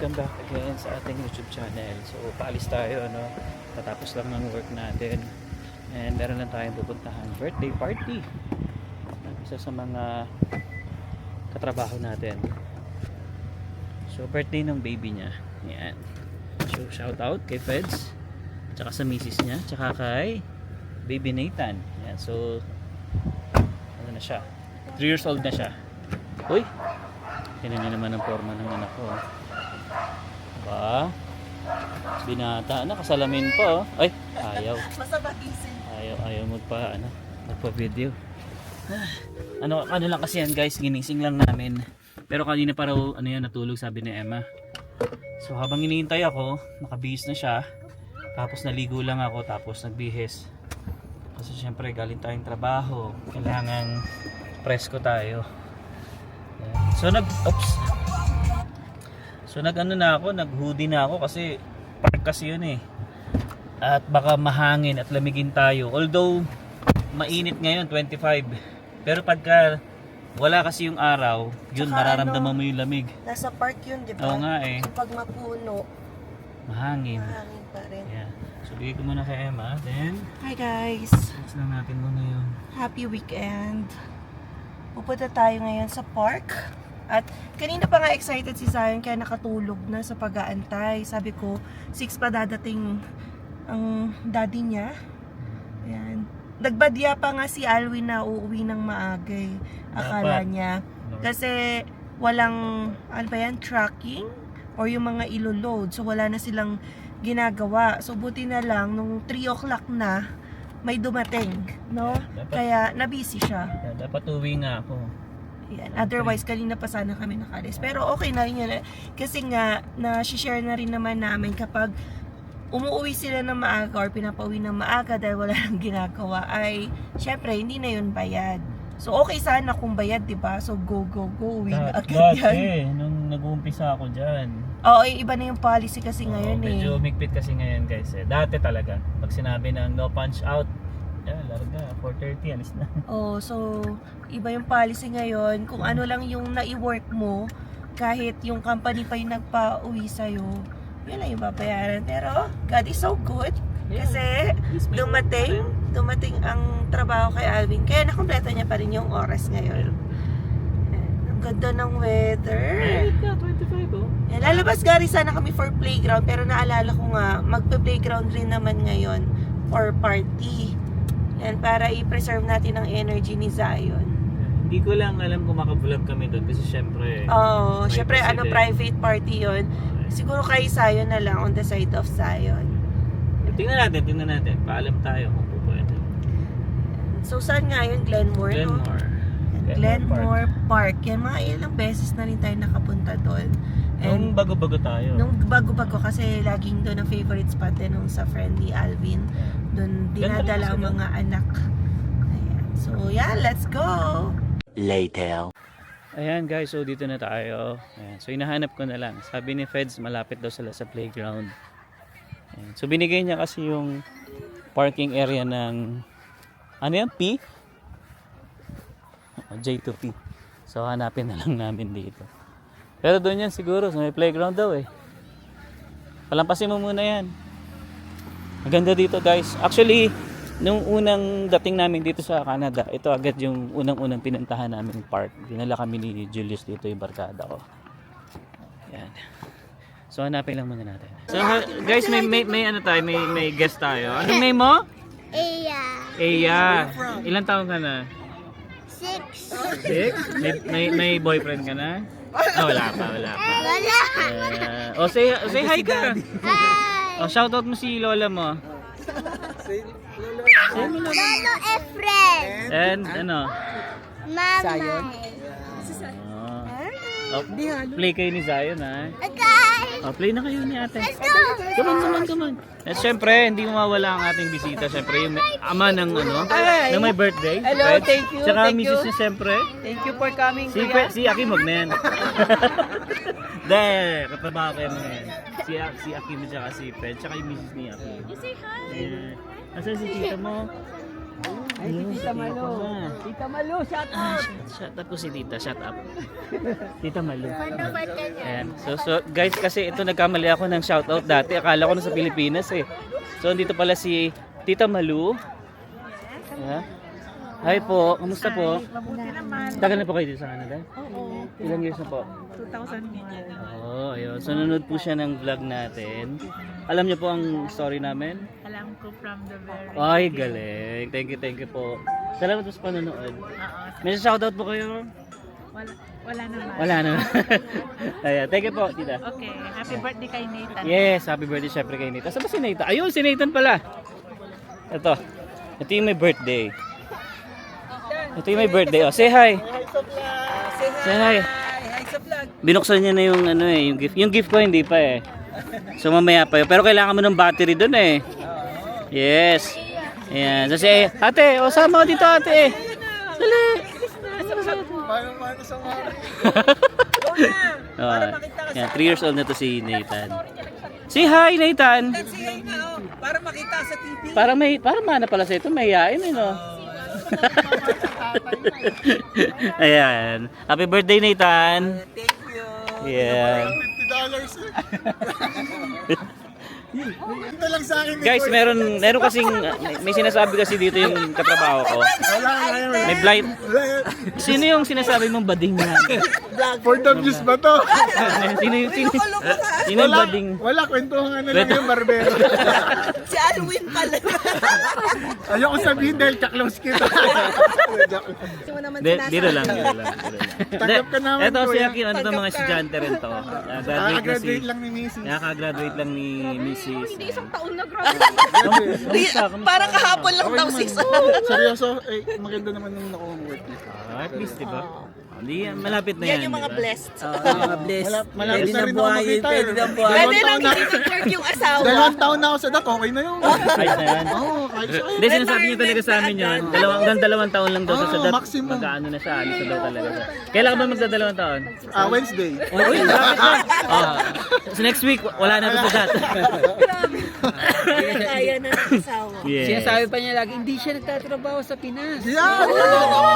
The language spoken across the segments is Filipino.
welcome back again sa ating YouTube channel. So paalis tayo, ano, tatapos lang ng work natin and meron lang tayong pupuntahan birthday party ng isa sa mga katrabaho natin. So birthday ng baby niya, yan. So shout out kay Feds, tsaka sa misis niya, tsaka kay baby Nathan, yan. So ano na siya, 3 years old na siya. Uy, tinan niyo naman ang forma ng anak ko. Ba? Binata na, kasalamin pa, oh. Ay, ayaw. Ayaw magpa-video. Ano lang kasi yan, guys, ginising lang namin. Pero kanina pa raw natulog, sabi ni Emma. So habang iniintay ako, nakabihis na siya. Tapos naligo lang ako, tapos nagbihis. Kasi syempre galing tayong trabaho, kailangan presko tayo. So nag-hoodie na ako kasi park kasi yun eh. At baka mahangin at lamigin tayo. Although mainit ngayon, 25. Pero pagka wala kasi yung araw, yun mararamdaman mo yung lamig. Nasa park yun, di ba? Oo nga eh. So pag mapuno, Mahangin pa rin. Yeah. So bigay ko muna kay Emma. Then Hi guys! fix lang natin muna yun. Happy weekend! Pupunta tayo ngayon sa park. At kanina pa nga excited si Zion kaya nakatulog na sa pag-aantay. Sabi ko, 6 pa dadating ang daddy niya. Ayan. Nagbadya pa nga si Alwin na uuwi ng maaga eh. Akala niya. Kasi walang, tracking or yung mga ilo-load. So wala na silang ginagawa. So buti na lang, nung 3 o'clock na, may dumating, no? Kaya nabisi siya. Yeah, dapat uwi nga ako. Yan. Otherwise, kanina pa sana kami nakalis. Pero okay na rin yun. Kasi nga, na-share na rin naman namin kapag umuwi sila ng maaga or pinapauwi ng maaga dahil wala nang ginagawa, ay syempre, hindi na yun bayad. So, okay sana kung bayad, diba? So, go, uwi na agad yan. Nung nag-uumpisa ako dyan. Oo, iba na yung policy kasi ngayon medyo umigpit kasi ngayon, guys. Dati talaga, pag sinabi ng no punch out, larga, 4:30, alis na. So, iba yung policy ngayon. Kung ano lang yung nai-work mo, kahit yung company pa yung nagpa-uwi sa'yo, yun lang yung babayaran. Pero, God is so good. Kasi, dumating ang trabaho kay Alvin. Kaya nakompleto niya pa rin yung oras ngayon. Ang ganda ng weather. Ay, 25 oh. Lalabas gari sana kami for playground. Pero naalala ko nga, magpe-playground rin naman ngayon for party. Yan, para i-preserve natin ang energy ni Zion. Hindi ko lang alam kung makabulag kami doon kasi syempre. Syempre private party yon. Siguro kay Zion na lang, on the side of Zion. Tingnan natin. Paalam tayo kung pupwede. So saan nga yun? Glenmore, no? Glenmore Park. Yan, mga ilang beses na rin tayo nakapunta doon. Nung bago-bago tayo. Nung bago-bago kasi laging doon ang favorite spot din nung sa friend ni Alvin. Doon dinadala ang mga anak. Ayan. So yeah, let's go! Later. Ayan guys, so dito na tayo. Ayan. So hinahanap ko na lang. Sabi ni Feds, malapit daw sila sa playground. Ayan. So binigay niya kasi yung parking area ng ano yan? P? J2P. So hanapin na lang namin dito. Pero doon yan siguro, so may playground daw eh. Palampasin mo muna yan. Maganda dito guys. Actually, nung unang dating namin dito sa Canada, ito agad yung unang pinuntahan namin park. Dinala kami ni Julius dito, yung barkada ko. Yan. So hanapin lang muna natin. So guys, may guest tayo. Anong name mo? Eya. Ilang taon ka na? 6. 6? May boyfriend ka na? Wala pa. Say hi ka. Hi! Shoutout mo si lola mo. Lolo Efren! And ano? Mama! Play kayo ni Zion ha. Okay! Play na kayo ni ate. Let's go! Come on. At syempre, hindi mawala ang ating bisita. Syempre, yung ama ng ng may birthday. Hello, right? thank you. Tsaka Thank misis you. niya syempre. Thank you for coming, Si Kuya. Akim, wag na yan. Katrabaho kayo mga yan. Si Akim at saka si Fed, tsaka yung misis ni Akim. You say hi! Asan si tita mo? Tita Malu. Tita Malu, shout out. Shout out po si Tita, shout up. Tita Malu. Ayan. So guys, kasi ito nagkamali ako ng shout out dati. Akala ko nasa Pilipinas eh. So dito pala si Tita Malu. Yeah. Hi po, kamusta po? Mabuti naman. Tagal na po kayo dito sa Canada? Oo. Ilang years na po? 2001. Oh, ayun. So nanonood po siya ng vlog natin. Alam niyo po ang story namin? Alam ko from the very Ay, galing. Thank you po. Salamat po sa panonood. May shoutout po kayo? wala naman. Wala na. Ayan, thank you po, tita. Okay, happy birthday kay Nathan. Yes, happy birthday syempre kay Nathan. Saan ba si Nathan? Ayun, si Nathan pala. Ito. Ito yung may birthday. Ito yung may birthday. Oh, say hi. Say hi. Binuksan niya na yung ano eh, yung gift. Yung gift ko hindi pa eh. So mamaya pa yun. Pero kailangan mo ng battery doon eh. Yes. Ayan. So si ate, o sama ko dito ate. Dali. Paano sa mga... Yan, 3 years old na to si Nathan. Say hi Nathan. Para makita sa TV. Para mana pala sa ito, mayayain eh no. Ayan. Happy birthday Nathan. Thank you. Yeah. $50 Ito lang sa akin. Guys, meron kasing may sinasabi kasi dito yung katrabaho ko. Wala ngayon. May blind. Sino yung sinasabi mong bading na? For the views ba to? Sino yung bading? Wala, kwentuhan ano lang yung barbero. Si Alwin pala. Ayoko sabihin dahil kaklose kita. Gusto mo naman Dito lang. Tanggap ka naman, Ito si kuya. Aki, ano to mga estudyante rin to. Graduate lang ni Missy. Nakaka-graduate lang ni Mrs. Hindi isang taon na grabe. Kamusta? Parang kahapon lang daw sis. Seryoso, maganda naman yung nakuha mo work. At least, di ba? Hindi, malapit na yan. Yan yung mga di ba? blessed. Malapit na rin ako makita. Pwede lang hindi nag-work yung asawa. 2 taon na ako sa dak, okay na yun. Ayos na yan. Oo, kahit siya. Hindi, sinasabi niyo talaga sa amin yun. Hanggang 2 taon lang daw sa Oo, sadat. maximum. Mag-ano na siya, alis na daw talaga siya. Kailan ka ba magda-2 taon? Wednesday. Uy, malapit na. So next week, wala na to sa sadat. Kaya na ng asawa. Yes. Sinasabi pa niya lagi, hindi siya nagtatrabaho sa Pinas. Yan! Oo.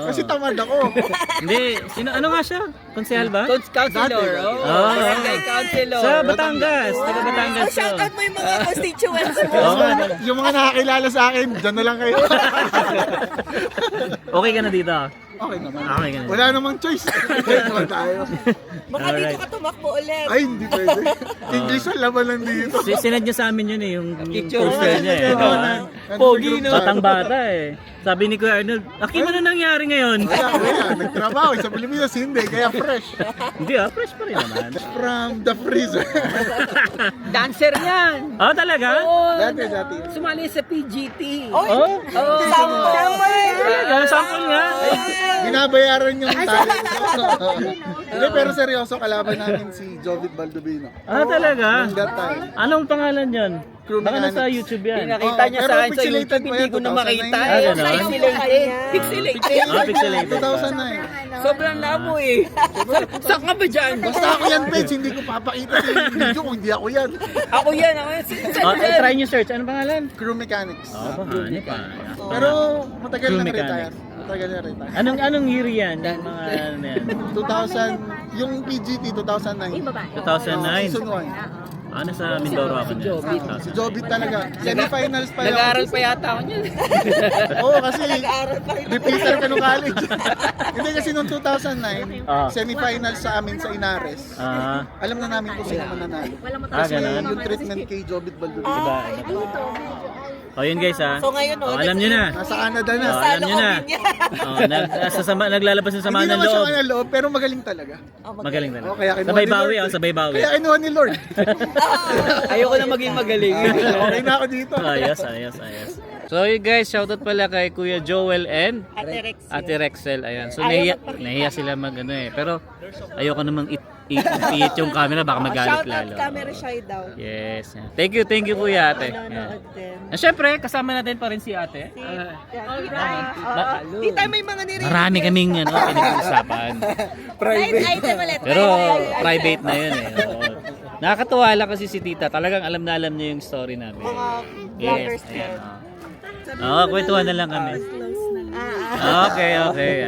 Kasi tamad ako. Hindi, ano nga siya? Konsehal ba? Counselor, Dati. oh. Barangay counselor. Sa Batangas, taga Batangas. Oh, shout out mo yung mga constituents mo. Oo. Yung mga nakakilala sa akin, dyan na lang kayo. Okay ka na dito? Okay naman. Okay ka na. Wala namang choice. Dito naman tayo. Baka dito ka tumakbo ulit. Ay, hindi pwede. English ang laban lang dito. Sinad niya sa amin yun eh, yung Picture. poster niya eh. Oo. Pogi no? Batang bata eh. Sabi ni Kuya Arnold, Aki, ano nangyari ngayon? Wala, nagtrabaho. Sa Pilipinas, hindi. Kaya fresh. Hindi ah, fresh pa rin naman. From the freezer. Dancer yan. Oh, talaga? Dati. Sumali sa PGT. Oh? Sample nga. Binabayaran yung talent. Hindi, pero seryoso, kalaban namin si Jovit Baldovino. Ah, talaga? Nung that time. Anong pangalan yun? Crew Baka nasa Mechanics. YouTube yan. Pinakita niya pero sa akin sa pixelated YouTube, pa hindi yan, ko na 2009. makita. Ah, ganun? Pixelated. Ah, pixelated ba? 2009. Sobrang labo eh. Saan ka ba dyan? Basta ako yan, Page. Hindi ko papakita sa video kung hindi ako yan. Ako yan. Oh, try nyo search. Anong pangalan? Crew Mechanics. Oh, bahani pa. Pero matagal Crew na Mechanics. retire. Matagal na retire. Anong year yan? Yung mga ano yan? 2000, yung PGT 2009. 2009. Season 1. Ah, nasa Mindoro ako niyan. Si Jobit talaga. Semi-finals pa yun. Nag-aaral pa yata ako niyan. Oo, kasi repeater ka nung college. Hindi kasi noong 2009, Ah. semi-finals sa amin sa Inares. Ah, Alam na namin kung sino mananalo. Kasi ganun. yung treatment kay Jobit Baldovino. Diba? Oh, yun guys ha. So ngayon, Oh, alam nyo na. Nasa Canada na. Oh, alam nyo na. Kami niya. Oh, naglalabas ng sama Hindi ng naman siya loob. kanya loob, pero magaling talaga. Magaling talaga. Oh, kaya kinuha Sabay ni bawi, Lord. oh, sabay bawi. Kaya kinuha ni Lord. Ayoko na maging magaling. Okay na ako dito. Ayos. So you guys, shoutout pala kay Kuya Joel and Ate Rex. Ate Rexel. Ayan. So nahiya sila mag ano eh. Pero ayoko namang i-hit yung camera, baka magalit Shout out lalo. camera shy daw. Yes. Thank you Kuya Ate. Yan. Nanonood din. Siyempre, kasama natin pa rin si Ate. Di tayo may mga nire. Marami kaming ano, pinag-uusapan. Item ulit. Pero private na yun eh. Oo. Nakakatuwa lang kasi si Tita. Talagang alam na alam niya yung story namin. Mga vloggers Yes, ayan. din. Oh. Oo, kwentuhan na lang kami. Okay.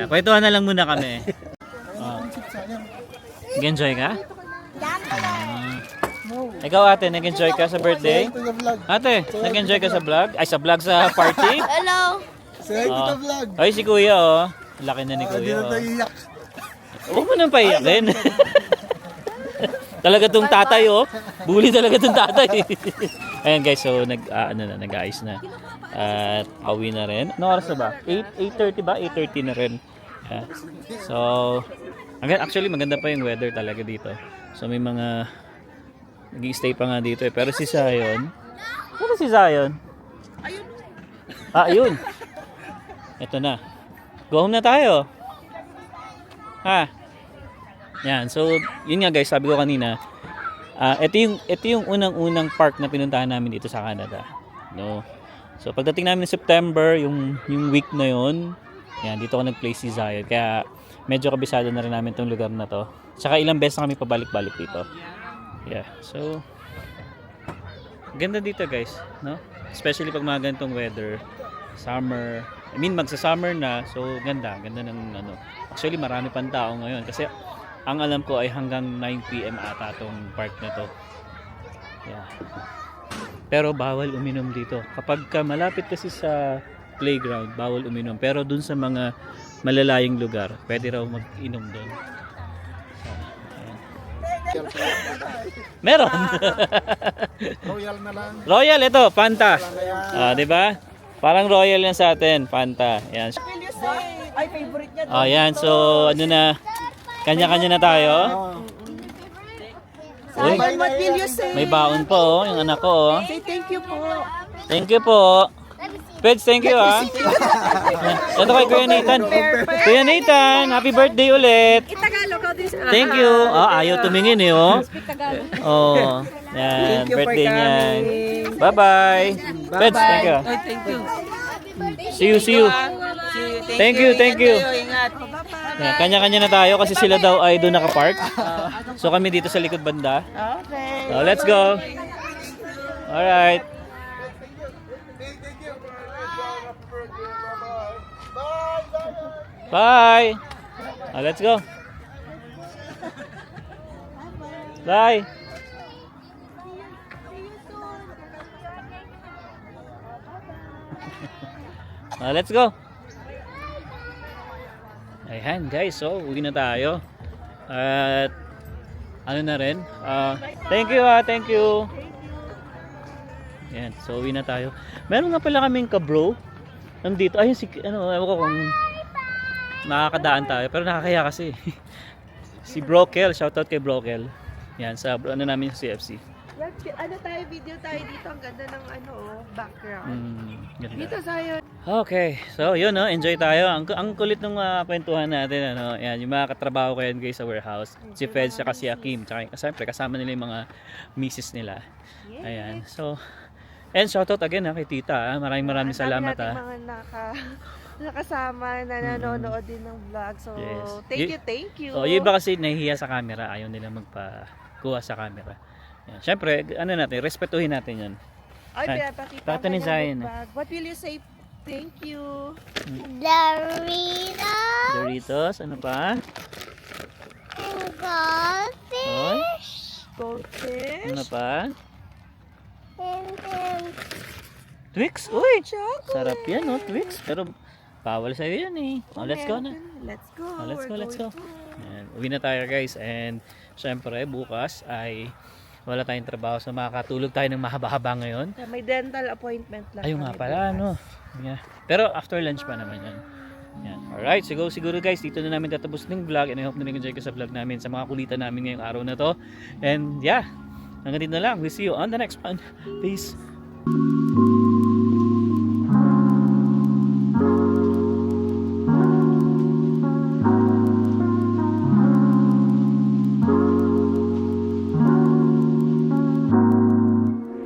Kwentuhan na lang muna kami. Oh. Nag-enjoy ka? Ikaw ate, nag-enjoy ka sa birthday? Ito yung vlog. Ate, nag-enjoy ka sa vlog? Ay, sa vlog sa party? Hello. Say ito Oh. vlog. Ay, si kuya oh. Laki na ni Hindi kuya na oh. tayo iyak. Huwag mo nang paiyakin. Talaga tong tatay oh. Bully talaga tong tatay. Ayan guys, so nag-ayos na. At pauwi na rin. Ano oras na ba? 8:30 ba? 8:30 na rin. Yeah. So, actually maganda pa yung weather talaga dito. So may mga nag-i-stay pa nga dito eh. Pero si Zion, ano si Zion? Ayun. Ito na. Go home na tayo. Ha? Yan. So, yun nga guys, sabi ko kanina, ito yung unang-unang park na pinuntahan namin dito sa Canada. No. So, pagdating namin ng September, yung week na yun, yan, dito ako nag-play si Zion. Kaya, medyo kabisado na rin namin tong lugar na to. Tsaka ilang beses na kami pabalik-balik dito. Yeah. So, ganda dito guys, no? Especially pag mga ganitong weather, summer. I mean, magsa-summer na, so ganda ng ano. Actually, marami pang tao ngayon kasi ang alam ko ay hanggang 9 PM ata tong park na to. Yeah. Pero bawal uminom dito. Kapag ka malapit kasi sa playground, bawal uminom. Pero dun sa mga malalayong lugar, pwede raw mag-inom doon. Meron. Royal na lang. Royal ito, Fanta. Ah, 'di ba? Parang Royal yan sa atin, Fanta. Yan. Ay, favorite niya. Ah, yan. So, ano na? Kanya-kanya na tayo. Uy, Sayang, what will you say? may baon po oh, yung anak ko oh. Say thank you po. Thank you po. Peds, thank you ah. Ito kay Kuya Nathan. Kuya Nathan, happy birthday ulit. Thank you. Ayaw tumingin eh oh. Oh, yan, birthday niya. Bye-bye. Peds, thank you. Thank you. See you. Thank you. Yan, kanya-kanya na tayo kasi sila daw ay doon nakapark. So kami dito sa likod banda. Okay. So let's go. Alright. Bye. Let's go. Bye. Let's go. Ayan guys, so uwi na tayo. At ano na rin? Thank you. Ayan, so uwi na tayo. Meron nga pala kaming kabro. Nandito, ayun si, ano, ewan ko kung nakakadaan tayo. Pero nakakaya kasi. Si Brokel, shoutout kay Brokel. Yan, sa ano namin sa CFC. Ano tayo, video tayo dito. Ang ganda ng background. Ganda. Dito tayo. Okay, so yun no, enjoy tayo. Ang kulit ng kwentuhan natin ano, yan, yung mga katrabaho ko yan guys sa warehouse. Si Fed at si Akim, tsaka siyempre kasama nila yung mga misis nila. Ayan. So, and shoutout again kay Tita. Maraming salamat Ang dami nating mga nakasama na nanonood din ng vlog. So, Yes. thank you. Oh, yung iba kasi nahihiya sa camera, ayaw nila magpakuha sa camera. Yan. Siyempre, ano natin, respetuhin natin 'yan. Ay, Ay, pinapakita tata mo ni ng Zion, vlog. What will you say? Thank you. Doritos. Doritos, ano pa? Goldfish. Oy, Goldfish. ano pa? And then Twix. Uy, Chocolate. sarap 'yan, no, Twix. Pero bawal sa yan eh. Oh, let's go na. Let's go. Let's We're go. going to- Ayan, uwi na tayo guys. And syempre bukas ay wala tayong trabaho, so makakatulog tayo ng mahaba-haba ngayon. May dental appointment lang. Ayun nga kami pala, bukas. no. Yeah. Pero after lunch pa naman yan. Yan. Alright, siguro guys, dito na namin tatapos ng vlog, and I hope na nag-enjoy ka sa vlog namin, sa mga kulitan namin ngayong araw na to. And yeah, hanggang dito na lang. We'll see you on the next one. Peace.